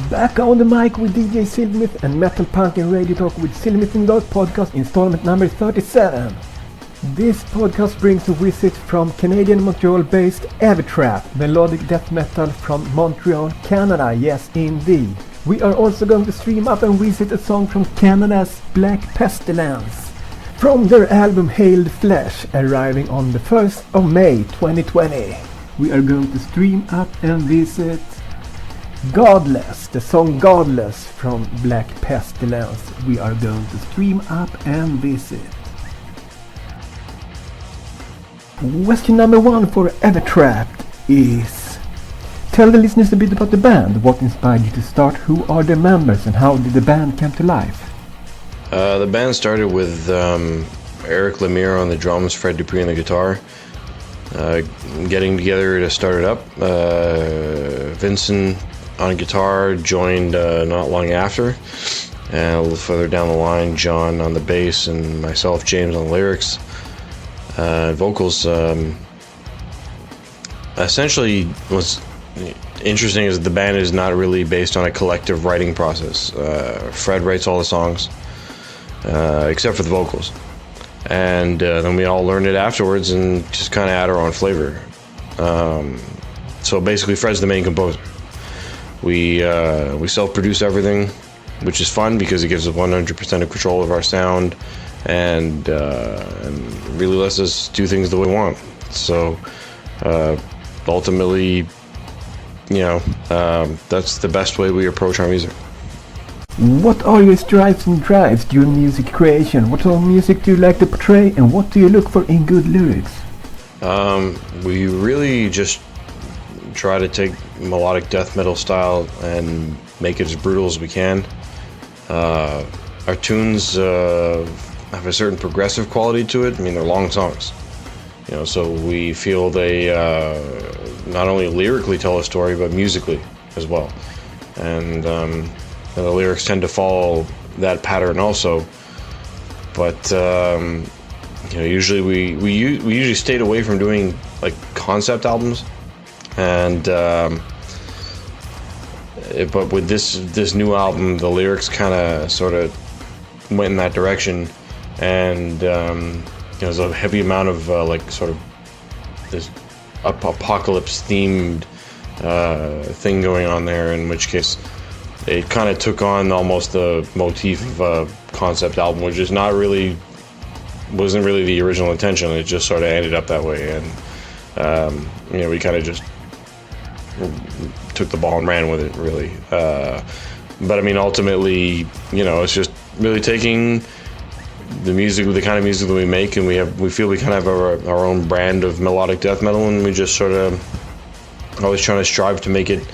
Back on the mic with DJ Silvermyth and Metal Punk and Radio Talk with Silvermyth In The Dark podcast installment number 37. This podcast brings a visit from Canadian Montreal-based Evertrapped, melodic death metal from Montreal, Canada, yes indeed. We are also going to stream up and visit a song from Canada's Black Pestilence, from their album Hail the Flesh, arriving on the 1st of May 2020. We are going to stream up and visit Godless, the song Godless from Black Pestilence. We are going to stream up and visit. Question number 1 for Evertrapped is: tell the listeners a bit about the band. What inspired you to start? Who are the members and how did the band come to life? The band started with Eric Lemire on the drums, Fred Dupree on the guitar. Getting together to start it up. Vincent on guitar joined not long after, and a little further down the line John on the bass and myself, James, on the lyrics. Vocals. Essentially what's interesting is the band is not really based on a collective writing process. Fred writes all the songs except for the vocals, and then we all learned it afterwards and just kind of add our own flavor. So basically Fred's the main composer. We self-produce everything, which is fun because it gives us 100% of control of our sound and really lets us do things the way we want. So ultimately, that's the best way we approach our music. What are your stripes and drives during music creation? What sort of music do you like to portray, and what do you look for in good lyrics? We really just try to take melodic death metal style and make it as brutal as we can. Our tunes have a certain progressive quality to it. I mean, they're long songs, so we feel they not only lyrically tell a story, but musically as well. And the lyrics tend to follow that pattern also. But usually we usually stayed away from doing like concept albums. And but with this new album, the lyrics kind of sort of went in that direction, and there's a heavy amount of sort of this apocalypse themed thing going on there. In which case, it kind of took on almost the motif of a concept album, which is wasn't really the original intention. It just sort of ended up that way, and we kind of just took the ball and ran with it, really. But I mean, ultimately, it's just really taking the music, the kind of music that we make, and we feel we kind of have our own brand of melodic death metal, and we just sort of always trying to strive to make it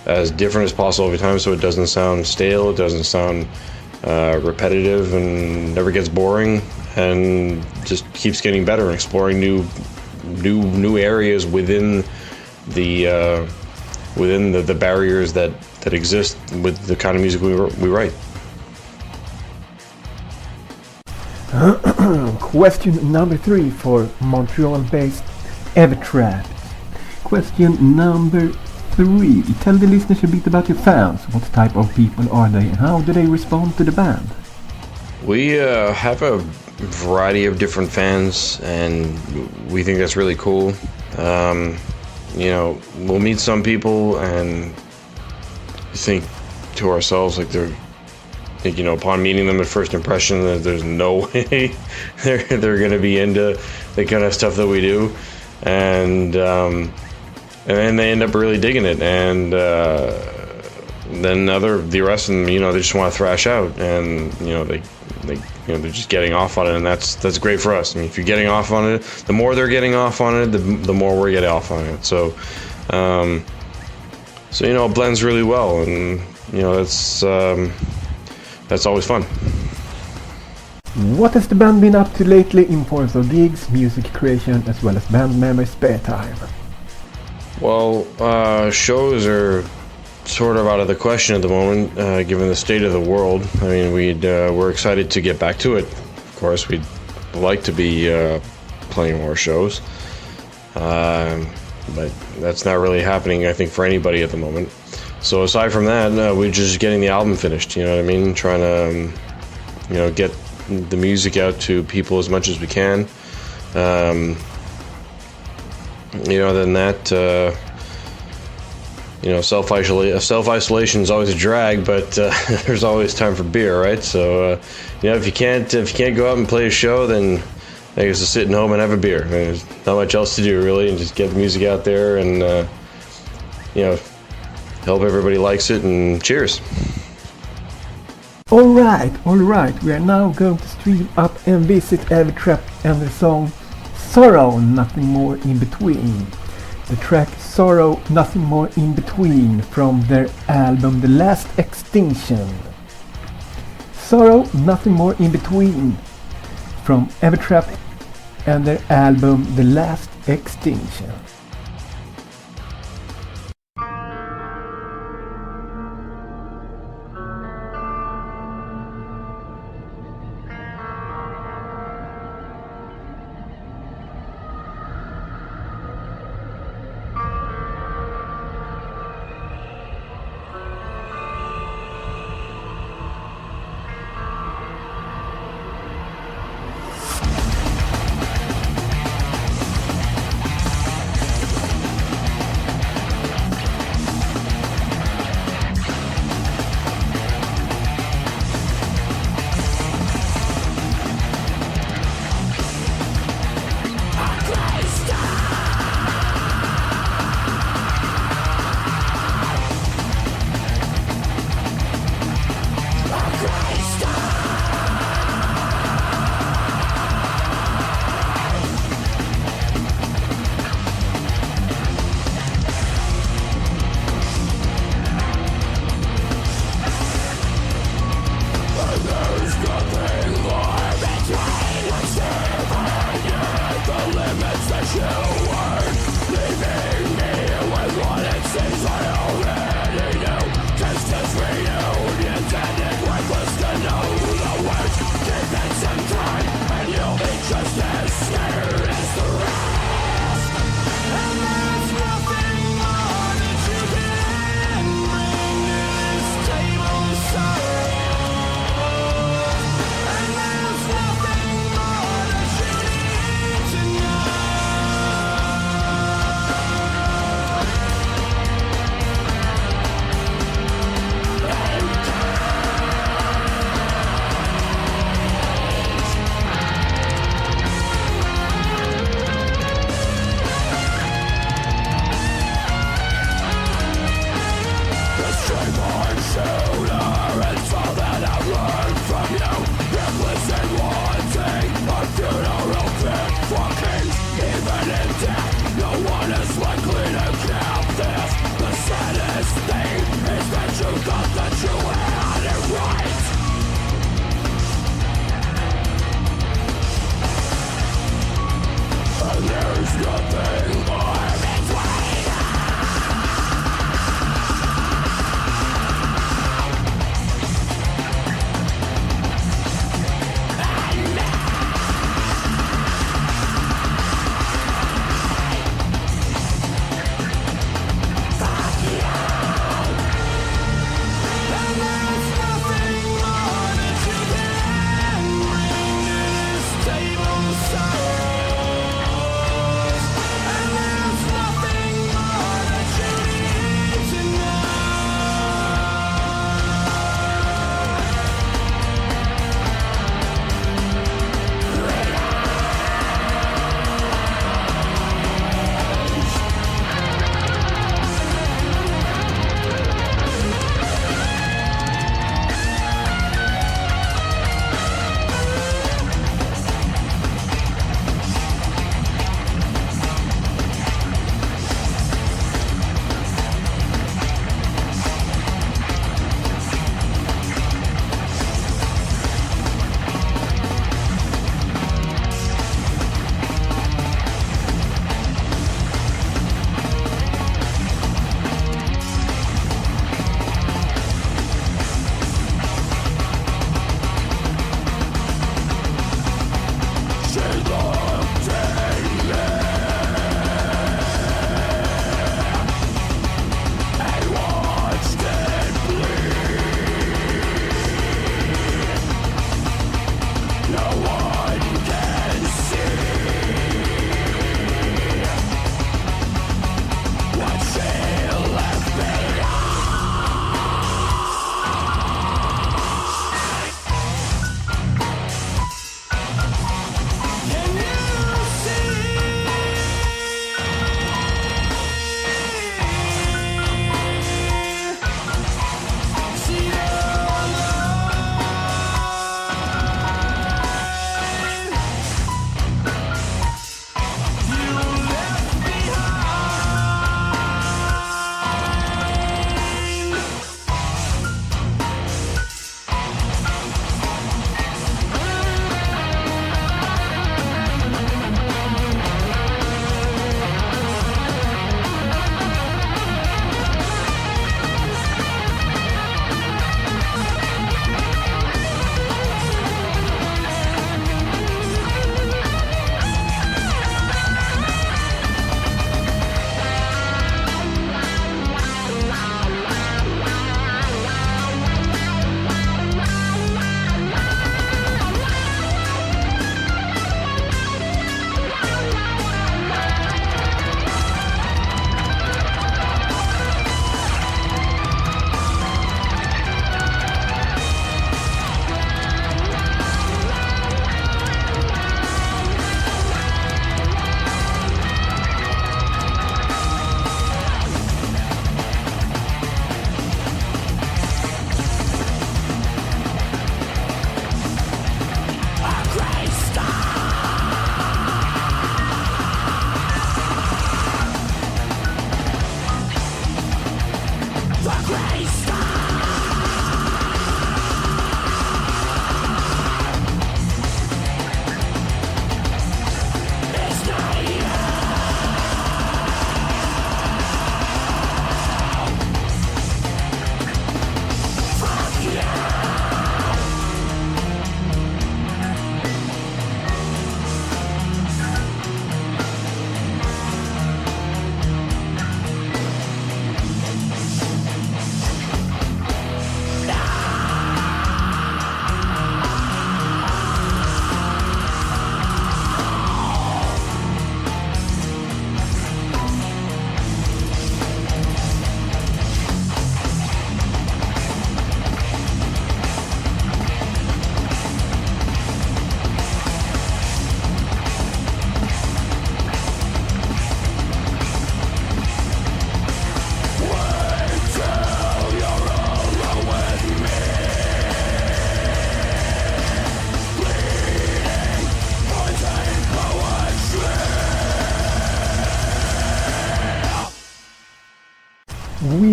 as different as possible every time, so it doesn't sound stale, it doesn't sound repetitive, and never gets boring, and just keeps getting better and exploring new areas within the barriers that exist with the kind of music we write. Question number 3 for Montreal-based Evertrapped. Question number 3. Tell the listeners a bit about your fans. What type of people are they, and how do they respond to the band? We have a variety of different fans, and we think that's really cool. We'll meet some people and think to ourselves, upon meeting them at first impression, that there's no way they're going to be into the kind of stuff that we do, and then they end up really digging it, and then the rest of them, they just want to thrash out, and they're just getting off on it, and that's great for us. I mean, if you're getting off on it, the more they're getting off on it, the more we're getting off on it. So it blends really well, and that's always fun. What has the band been up to lately in forms of gigs, music creation, as well as band members' spare time? Well, shows are sort of out of the question at the moment, given the state of the world. I mean, we're excited to get back to it. Of course, we'd like to be playing more shows, but that's not really happening, I think, for anybody at the moment. So aside from that, we're just getting the album finished. You know what I mean? Trying to, get the music out to people as much as we can. Other than that, self-isolation is always a drag, but there's always time for beer, right? So, if you can't go out and play a show, then I guess just sitting home and have a beer. There's not much else to do really, and just get the music out there and hope everybody likes it, and cheers. Alright, we are now going to stream up and visit Evertrapped and their song Sorrow, Nothing More In Between. The track Sorrow, Nothing More In Between from their album The Last Extinction. Sorrow, Nothing More In Between from Evertrapped and their album The Last Extinction.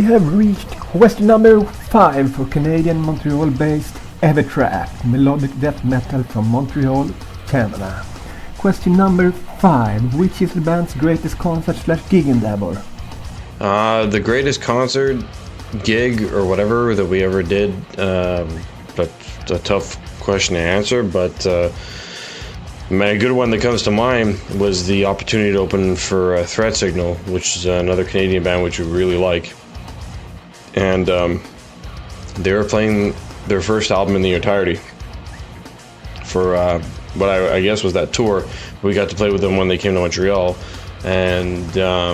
have reached question number 5 for Canadian Montreal-based Evertrapped, melodic death metal from Montreal, Canada. Question number 5. Which is the band's greatest concert/gig endeavor? The greatest concert, gig, or whatever that we ever did. That's a tough question to answer, but a good one that comes to mind was the opportunity to open for Threat Signal, which is another Canadian band which we really like. And they were playing their first album in the entirety for what I guess was that tour. We got to play with them when they came to Montreal, and I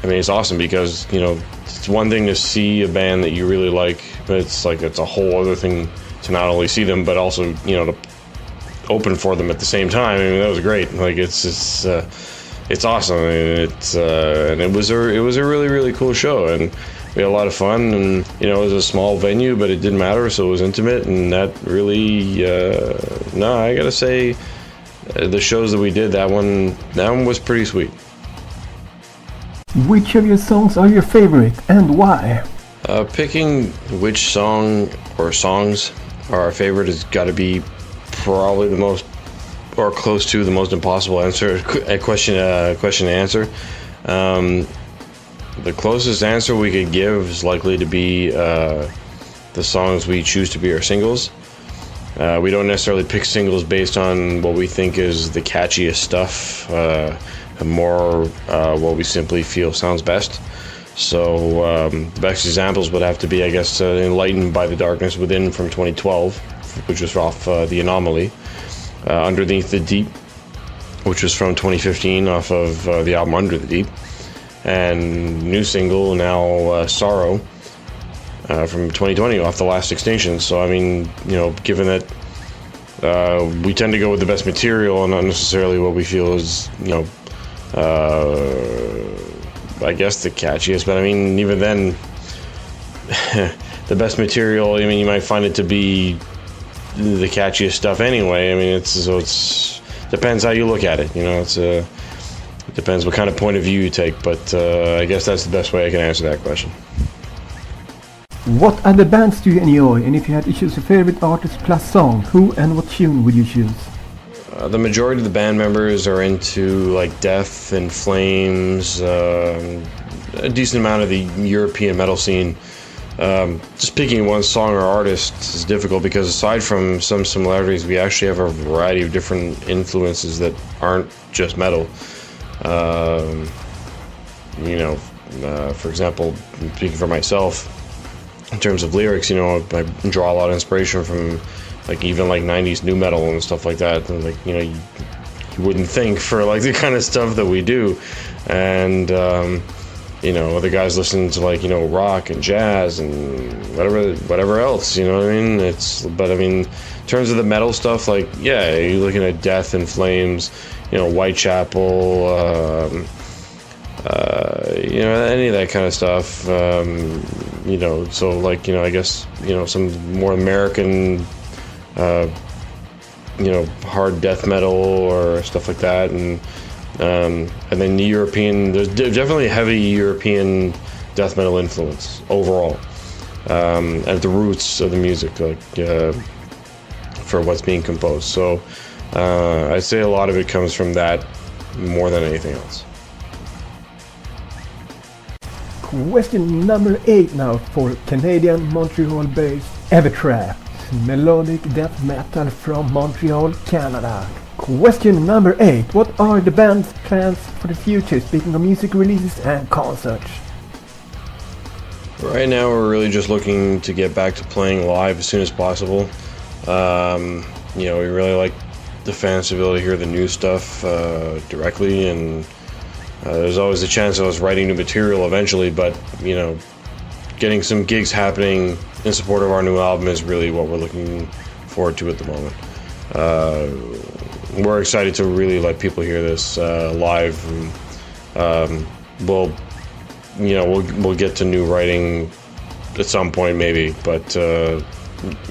mean, it's awesome because, you know, it's one thing to see a band that you really like, but it's a whole other thing to not only see them but also, you know, to open for them at the same time. I mean, that was great. Like, it's awesome. I mean, and it was a really cool show, and we had a lot of fun. And, you know, it was a small venue, but it didn't matter, so it was intimate, and that really I gotta say, the shows that we did, that one was pretty sweet. Which of your songs are your favorite and why? Picking which song or songs are our favorite has got to be probably the most, or close to the most impossible question to answer. The closest answer we could give is likely to be the songs we choose to be our singles. We don't necessarily pick singles based on what we think is the catchiest stuff, more what we simply feel sounds best. So the best examples would have to be, I guess, Enlightened by the Darkness Within from 2012, which was off The Anomaly, Underneath the Deep, which was from 2015 off of the album Under the Deep, and new single now Sorrow from 2020 off The Last Extinction. So I mean, you know, given that we tend to go with the best material and not necessarily what we feel is, you know, I guess the catchiest, but I mean, even then, the best material, I mean, you might find it to be the catchiest stuff anyway. I mean, it's depends how you look at it, you know. It depends what kind of point of view you take, but I guess that's the best way I can answer that question. What other bands do you enjoy, and if you had to choose a favorite artist plus song, who and what tune would you choose? The majority of the band members are into like Death and Flames, a decent amount of the European metal scene. Just picking one song or artist is difficult because aside from some similarities, we actually have a variety of different influences that aren't just metal. You know, for example, speaking for myself, in terms of lyrics, you know, I draw a lot of inspiration from like even like 90s new metal and stuff like that, and like, you know, you wouldn't think for like the kind of stuff that we do. And you know, other guys listen to like, you know, rock and jazz and whatever else, you know what I mean? But I mean, in terms of the metal stuff, like, yeah, you're looking at Death and Flames, you know, Whitechapel, you know, any of that kind of stuff, you know. So like, you know, I guess, you know, some more American, you know, hard death metal or stuff like that, and then the European, there's definitely a heavy European death metal influence overall, at the roots of the music, like for what's being composed. So I'd say a lot of it comes from that more than anything else. Question number 8 now for Canadian Montreal-based Evertrapped, melodic death metal from Montreal, Canada. Question number 8. What are the band's plans for the future, speaking of music releases and concerts? Right now we're really just looking to get back to playing live as soon as possible. You know, we really like the fans to be able to hear the new stuff directly, and there's always a chance of us writing new material eventually, but, you know, getting some gigs happening in support of our new album is really what we're looking forward to at the moment. We're excited to really let people hear this live, and we'll get to new writing at some point maybe, but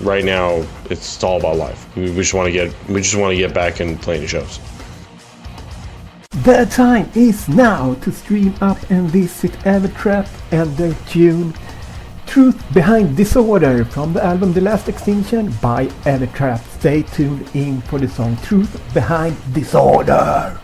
right now it's all about live. We just want to get back and playing the shows. The time is now to stream up and visit Evertrapped and their tune Truth Behind Disorder from the album The Last Extinction by Evertrapped. Stay tuned in for the song Truth Behind Disorder.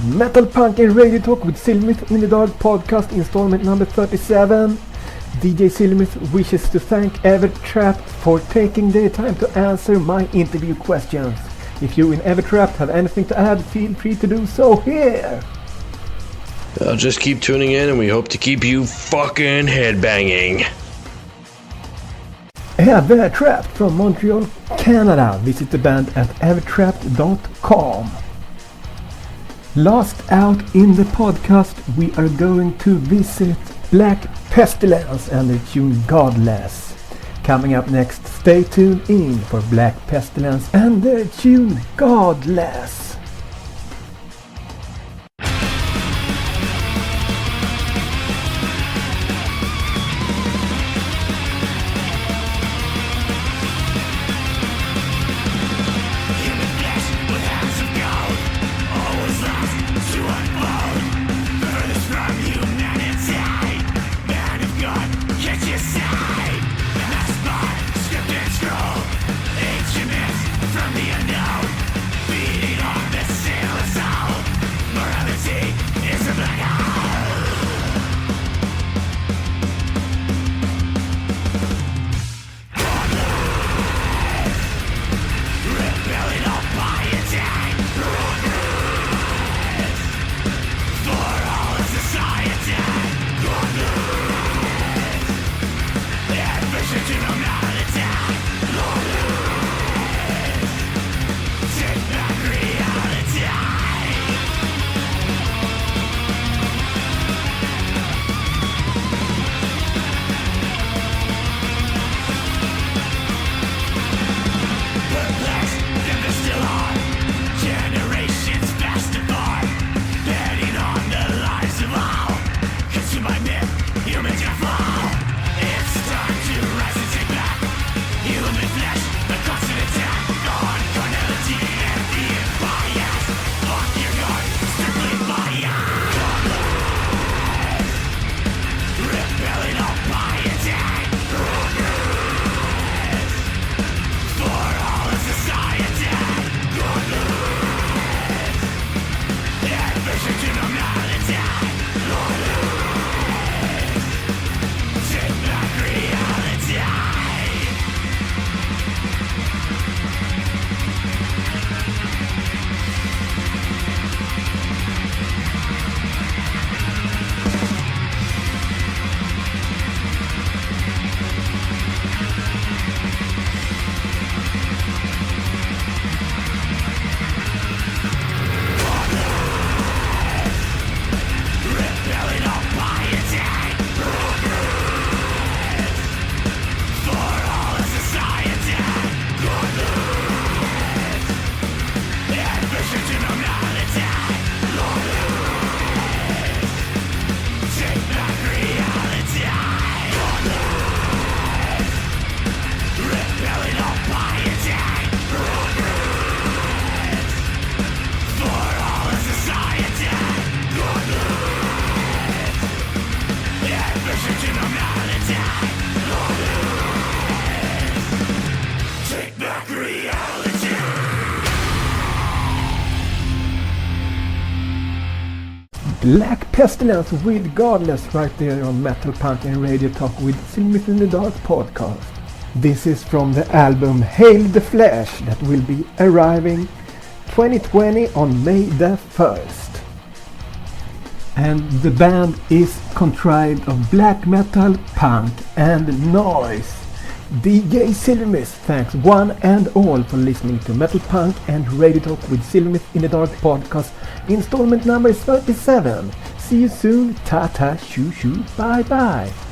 Metal Punk and Radio Talk with Silvermyth In The Dark podcast installment number 37. DJ Silvermyth wishes to thank Evertrapped for taking the time to answer my interview questions. If you in Evertrapped have anything to add, feel free to do so here. Just keep tuning in and we hope to keep you fucking headbanging. Evertrapped from Montreal, Canada. Visit the band at evertrapped.com. Last out in the podcast, we are going to visit Black Pestilence and their tune Godless. Coming up next, stay tuned in for Black Pestilence and their tune Godless. Black Pestilence with Godless right there on Metal Punk and Radio Talk with Silvermyth In The Dark podcast. This is from the album Hail the Flesh that will be arriving 2020 on May the 1st. And the band is contrived of black metal, punk and noise. DJ Silvermyth thanks one and all for listening to Metal Punk and Radio Talk with Silvermyth In The Dark podcast installment number 37. See you soon, ta-ta, shoo-shoo, bye-bye.